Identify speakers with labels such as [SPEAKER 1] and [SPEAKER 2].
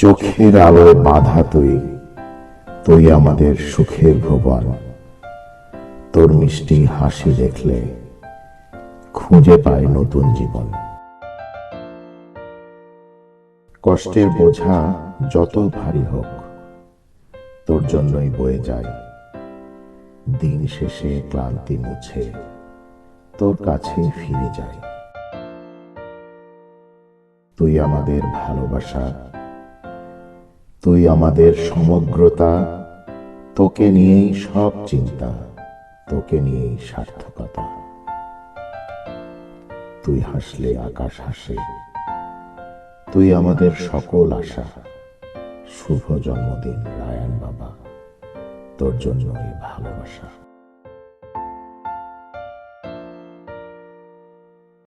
[SPEAKER 1] চোখের আলোয় বাঁধা তুই, তুই আমাদের সুখের ভুবন। তোর মিষ্টি হাসি দেখলে খুঁজে পায় নতুন জীবন। কষ্টের বোঝা যত ভারী হোক, তোর জন্যই বয়ে যায়। দিন শেষে ক্লান্তি মুছে তোর কাছে ফিরে যায়। তুই আমাদের ভালোবাসা, তুই আমাদের সমগ্রতা। তোকে নিয়েই সব চিন্তা, তোকে নিয়েই সার্থকতা। তুই হাসলে আকাশ হাসে, তুই আমাদের সকল আশা। শুভ জন্মদিন রায়ান বাবা, তোর জন্যই ভালোবাসা।